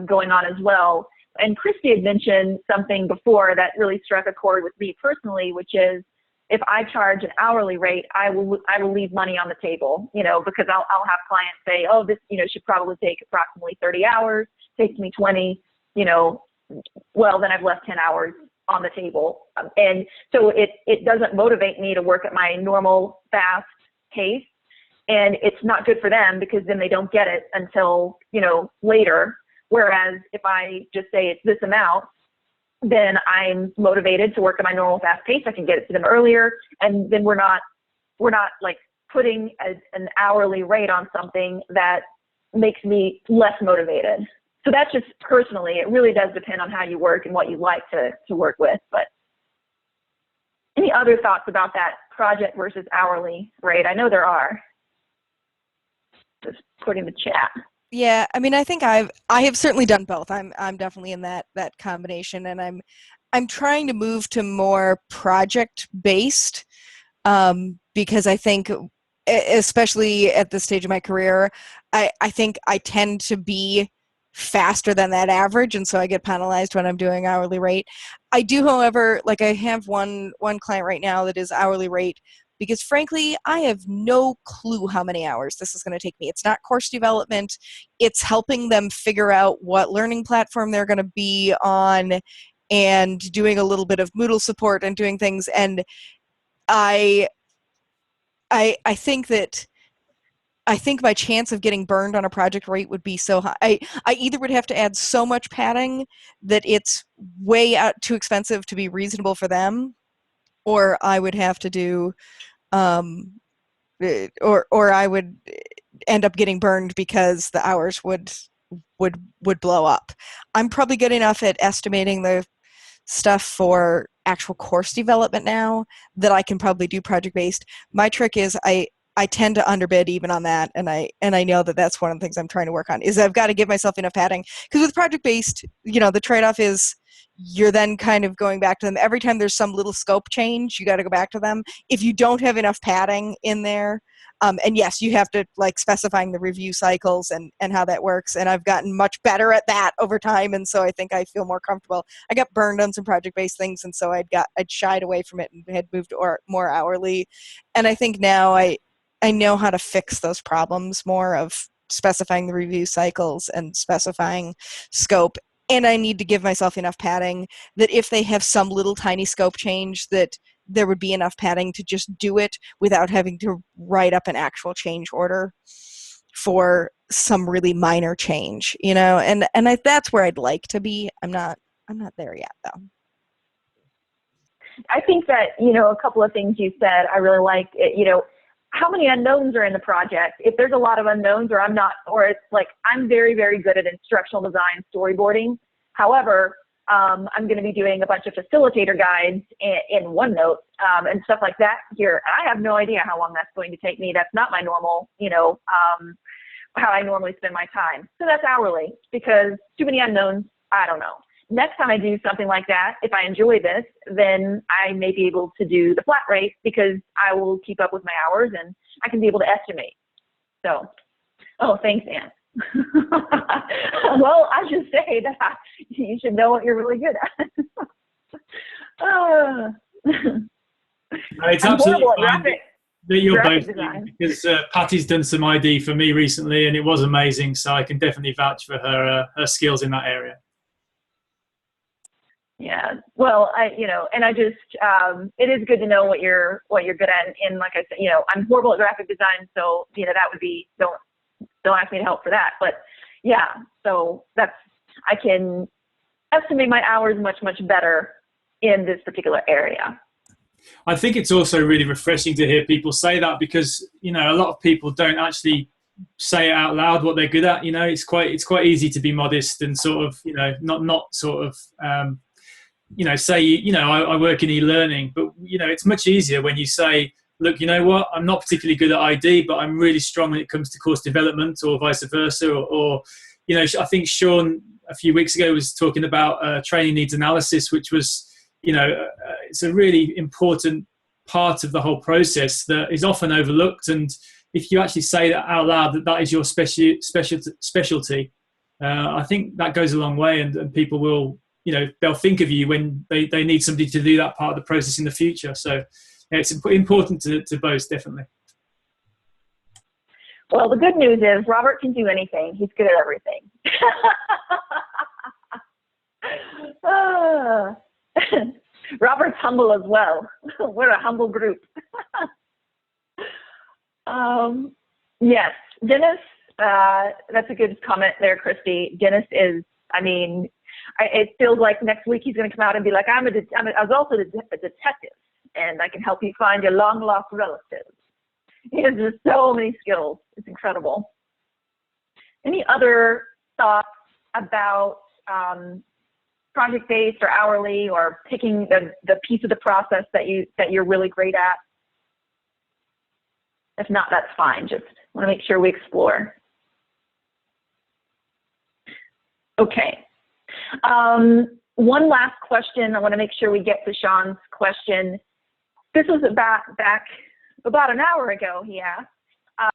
going on as well. And Christy had mentioned something before that really struck a chord with me personally, which is, if I charge an hourly rate, I will leave money on the table, because I'll have clients say, oh, this, should probably take approximately 30 hours, takes me 20, well, then I've left 10 hours on the table. And so it doesn't motivate me to work at my normal fast pace. And it's not good for them, because then they don't get it until, later. Whereas if I just say it's this amount, then I'm motivated to work at my normal fast pace. I can get it to them earlier. And then we're not like putting an hourly rate on something that makes me less motivated. So that's just personally, it really does depend on how you work and what you like to work with. But any other thoughts about that project versus hourly rate? I know there are. Just put in the chat. Yeah, I mean, I think I have certainly done both. I'm definitely in that combination, and I'm trying to move to more project based, because I think, especially at this stage of my career, I think I tend to be faster than that average, and so I get penalized when I'm doing hourly rate. I do, however, like I have one client right now that is hourly rate, because frankly, I have no clue how many hours this is going to take me. It's not course development. It's helping them figure out what learning platform they're going to be on and doing a little bit of Moodle support and doing things. And I think that my chance of getting burned on a project rate would be so high. I either would have to add so much padding that it's way out too expensive to be reasonable for them, or I would have to do, or I would end up getting burned because the hours would blow up. I'm probably good enough at estimating the stuff for actual course development now that I can probably do project-based. My trick is I tend to underbid even on that, and I know that that's one of the things I'm trying to work on, is I've got to give myself enough padding. Because with project-based, the trade-off is you're then kind of going back to them. Every time there's some little scope change, you got to go back to them. If you don't have enough padding in there, and yes, you have to like specifying the review cycles and how that works, and I've gotten much better at that over time, and so I think I feel more comfortable. I got burned on some project-based things, and so I'd shied away from it and had moved more hourly. And I think now I know how to fix those problems more of specifying the review cycles and specifying scope. And I need to give myself enough padding that if they have some little tiny scope change, that there would be enough padding to just do it without having to write up an actual change order for some really minor change, and that's where I'd like to be. I'm not there yet, though. I think that, a couple of things you said, I really like it, how many unknowns are in the project? If there's a lot of unknowns, or it's like, I'm very, very good at instructional design storyboarding. However, I'm going to be doing a bunch of facilitator guides in OneNote and stuff like that here. I have no idea how long that's going to take me. That's not my normal, how I normally spend my time. So that's hourly, because too many unknowns, I don't know. Next time I do something like that, if I enjoy this, then I may be able to do the flat rate, because I will keep up with my hours and I can be able to estimate. So, thanks, Anne. Well, I should say that you should know what you're really good at. It's absolutely fine that you're both design. Because Patty's done some ID for me recently, and it was amazing. So I can definitely vouch for her skills in that area. Yeah, well, it is good to know what you're good at. And like I said, I'm horrible at graphic design, so that would be, don't ask me to help for that. But yeah, so I can estimate my hours much, much better in this particular area. I think it's also really refreshing to hear people say that, because a lot of people don't actually say it out loud what they're good at. It's quite easy to be modest and sort of not sort of say I work in e-learning, but it's much easier when you say, look, you know what, I'm not particularly good at ID, but I'm really strong when it comes to course development, or vice versa. Or I think Sean a few weeks ago was talking about training needs analysis, which was it's a really important part of the whole process that is often overlooked. And if you actually say that out loud, that is your specialty, I think that goes a long way, and people will, they'll think of you when they need somebody to do that part of the process in the future. So it's important to boast, definitely. Well, the good news is Robert can do anything. He's good at everything. Robert's humble as well. We're a humble group. Yes, Dennis, that's a good comment there, Christy. Dennis is, it feels like next week he's going to come out and be like, I was also a detective, and I can help you find your long-lost relatives. He has just so many skills. It's incredible. Any other thoughts about project-based or hourly, or picking the piece of the process that you're really great at? If not, that's fine. Just want to make sure we explore. Okay. One last question. I want to make sure we get to Sean's question. This was about an hour ago, he asked,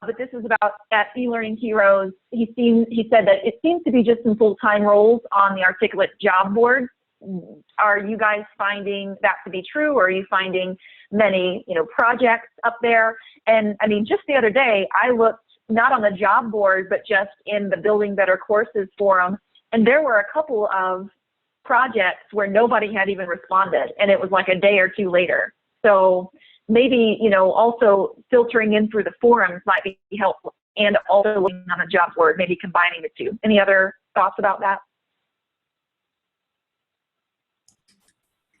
but this is about at eLearning Heroes. He said that it seems to be just some full-time roles on the Articulate job board. are you guys finding that to be true, or are you finding many, projects up there? And I mean, just the other day, I looked not on the job board, but just in the Building Better Courses forum, and there were a couple of projects where nobody had even responded, and it was like a day or two later. So maybe, also filtering in through the forums might be helpful, and also looking on the job board, maybe combining the two. Any other thoughts about that?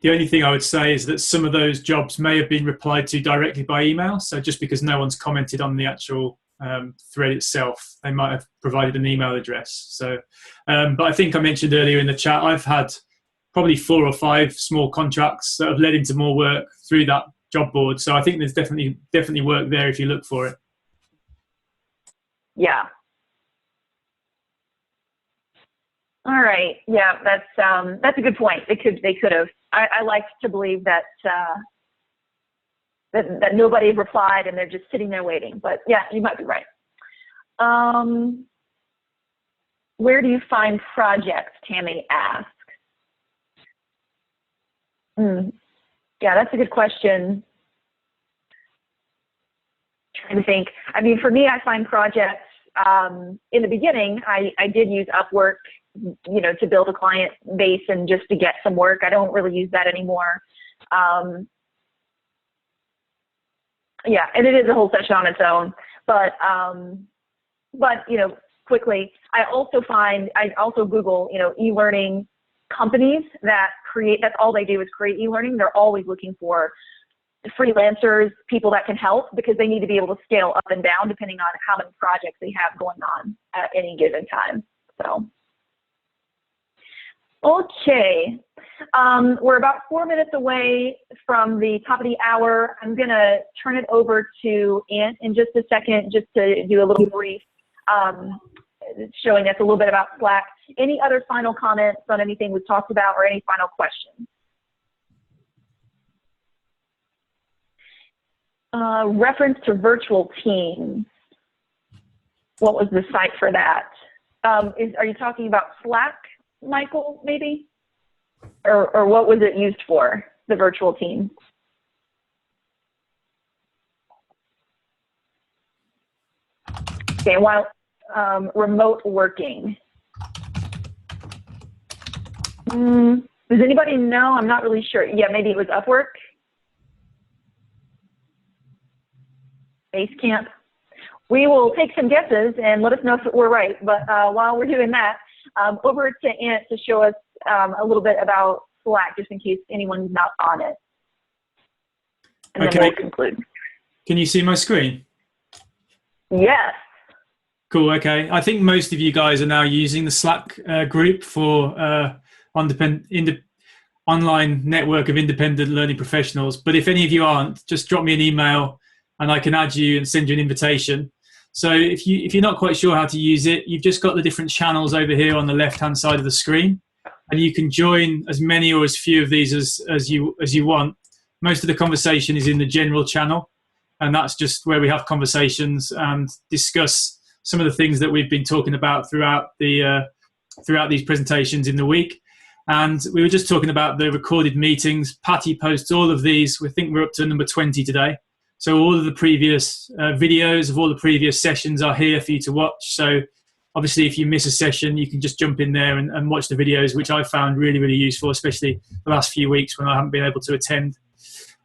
The only thing I would say is that some of those jobs may have been replied to directly by email. So just because no one's commented on the actual thread itself, they might have provided an email address. So, but I think I mentioned earlier in the chat, I've had probably 4 or 5 small contracts that have led into more work through that job board. So I think there's definitely work there if you look for it. Yeah. All right. Yeah, that's a good point. They could have. I like to believe that that nobody replied and they're just sitting there waiting. But yeah, you might be right. Where do you find projects? Tammy asks. Yeah, that's a good question. Trying to think. I mean, for me, I find projects. In the beginning, I did use Upwork, to build a client base and just to get some work. I don't really use that anymore. Yeah, and it is a whole session on its own. But quickly, I also Google, e-learning companies that create. That's all they do is create e-learning. They're always looking for freelancers, people that can help, because they need to be able to scale up and down depending on how many projects they have going on at any given time. So, okay. We're about 4 minutes away from the top of the hour. I'm going to turn it over to Ant in just a second, just to do a little brief, showing us a little bit about Slack. Any other final comments on anything we've talked about, or any final questions? Reference to virtual teams. What was the site for that? Are you talking about Slack, Michael, maybe? Or what was it used for, the virtual team? Okay, while remote working. Does anybody know? I'm not really sure. Yeah, maybe it was Upwork. Basecamp. We will take some guesses and let us know if we're right. But while we're doing that, over to Ant to show us a little bit about Slack, just in case anyone's not on it. And then we'll conclude. Can you see my screen? Yes. Cool. Okay. I think most of you guys are now using the Slack group for online network of independent learning professionals. But if any of you aren't, just drop me an email and I can add you and send you an invitation. So if you're not quite sure how to use it, you've just got the different channels over here on the left-hand side of the screen, and you can join as many or as few of these as you want. Most of the conversation is in the general channel, and that's just where we have conversations and discuss some of the things that we've been talking about throughout these presentations in the week. And we were just talking about the recorded meetings. Patty posts all of these. We think we're up to number 20 today. So all of the previous videos of all the previous sessions are here for you to watch. So obviously, if you miss a session, you can just jump in there and watch the videos, which I've found really, really useful, especially the last few weeks when I haven't been able to attend.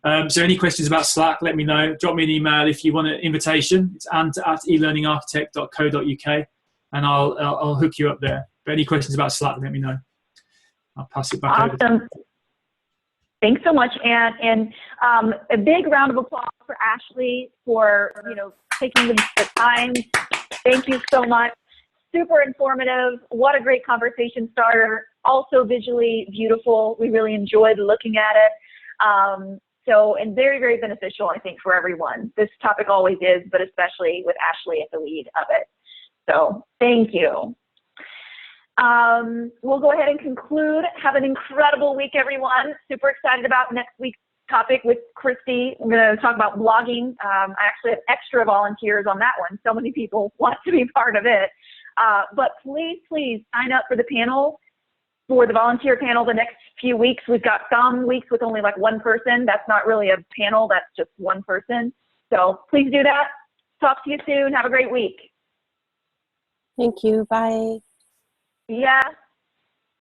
So any questions about Slack, let me know. Drop me an email if you want an invitation. It's ant@elearningarchitect.co.uk, and I'll hook you up there. But any questions about Slack, let me know. I'll pass it back over to you. Thanks so much, Anne. And a big round of applause for Ashley for taking the time. Thank you so much. Super informative. What a great conversation starter. Also visually beautiful. We really enjoyed looking at it. And very, very beneficial, I think, for everyone. This topic always is, but especially with Ashley at the lead of it. So thank you. We'll go ahead and conclude. Have an incredible week, everyone. Super excited about next week's topic with Christy. I'm going to talk about blogging. I actually have extra volunteers on that one. So many people want to be part of it. But please sign up for the panel. for the volunteer panel the next few weeks. We've got some weeks with only like one person. That's not really a panel, that's just one person. So please do that. Talk to you soon. Have a great week. Thank you. Bye. Yeah.